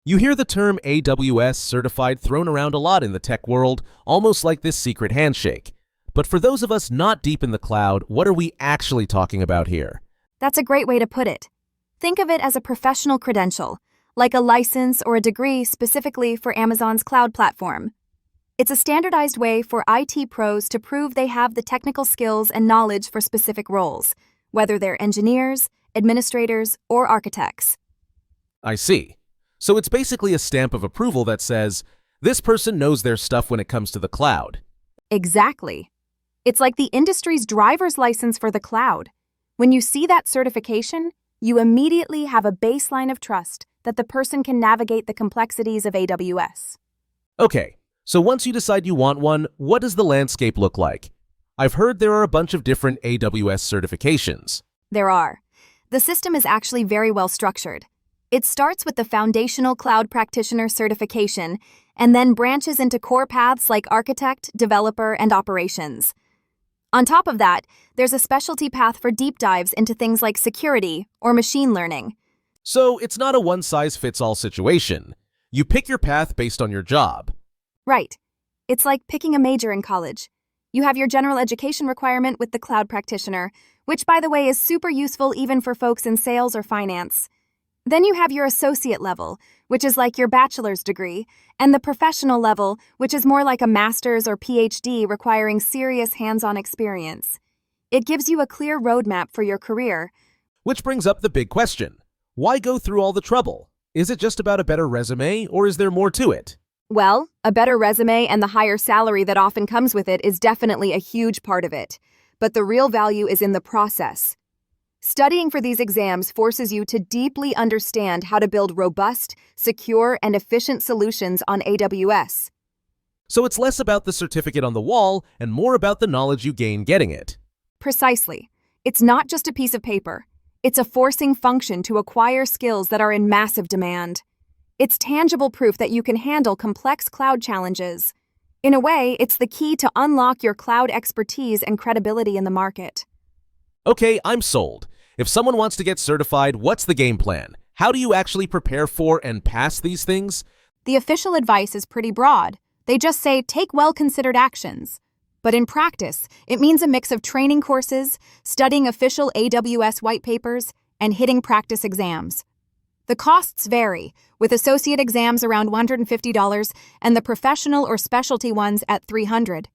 You hear the term AWS certified thrown around a lot in the tech world, almost like this secret handshake. But for those of us not deep in the cloud, what are we actually talking about here? That's a great way to put it. Think of it as a professional credential, like a license or a degree specifically for Amazon's cloud platform. It's a standardized way for IT pros to prove they have the technical skills and knowledge for specific roles, whether they're engineers, administrators, or architects. I see. So it's basically a stamp of approval that says, this person knows their stuff when it comes to the cloud. Exactly. It's like the industry's driver's license for the cloud. When you see that certification, you immediately have a baseline of trust that the person can navigate the complexities of AWS. Okay, so once you decide you want one, what does the landscape look like? I've heard there are a bunch of different AWS certifications. There are. The system is actually very well structured. It starts with the Foundational Cloud Practitioner certification and then branches into core paths like Architect, Developer, and Operations. On top of that, there's a specialty path for deep dives into things like security or machine learning. So it's not a one-size-fits-all situation. You pick your path based on your job. Right. It's like picking a major in college. You have your general education requirement with the Cloud Practitioner, which, by the way, is super useful even for folks in sales or finance. Then you have your associate level, which is like your bachelor's degree, and the professional level, which is more like a master's or PhD requiring serious hands-on experience. It gives you a clear roadmap for your career. Which brings up the big question. Why go through all the trouble? Is it just about a better resume, or is there more to it? Well, a better resume and the higher salary that often comes with it is definitely a huge part of it. But the real value is in the process. Studying for these exams forces you to deeply understand how to build robust, secure, and efficient solutions on AWS. So it's less about the certificate on the wall and more about the knowledge you gain getting it. Precisely. It's not just a piece of paper. It's a forcing function to acquire skills that are in massive demand. It's tangible proof that you can handle complex cloud challenges. In a way, it's the key to unlock your cloud expertise and credibility in the market. Okay, I'm sold. If someone wants to get certified, what's the game plan? How do you actually prepare for and pass these things? The official advice is pretty broad. They just say take well-considered actions. But in practice, it means a mix of training courses, studying official AWS white papers, and hitting practice exams. The costs vary, with associate exams around $150 and the professional or specialty ones at $300.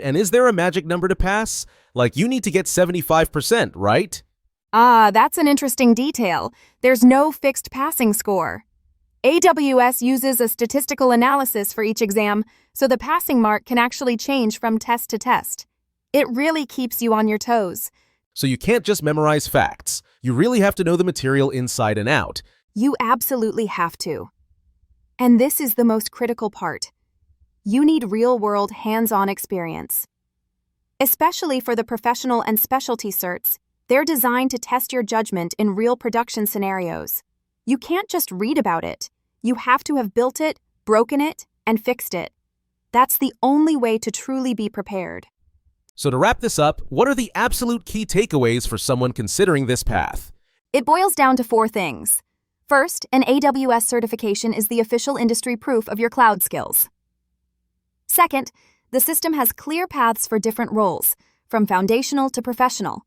And is there a magic number to pass? Like you need to get 75%, right? That's an interesting detail. There's no fixed passing score. AWS uses a statistical analysis for each exam, so the passing mark can actually change from test to test. It really keeps you on your toes. So you can't just memorize facts. You really have to know the material inside and out. You absolutely have to. And this is the most critical part. You need real-world hands-on experience. Especially for the professional and specialty certs, they're designed to test your judgment in real production scenarios. You can't just read about it. You have to have built it, broken it, and fixed it. That's the only way to truly be prepared. So to wrap this up, what are the absolute key takeaways for someone considering this path? It boils down to 4 things. First, an AWS certification is the official industry proof of your cloud skills. Second, the system has clear paths for different roles, from foundational to professional.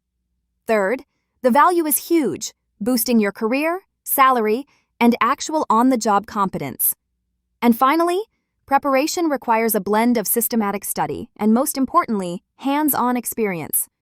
Third, the value is huge, boosting your career, salary, and actual on-the-job competence. And finally, preparation requires a blend of systematic study and, most importantly, hands-on experience.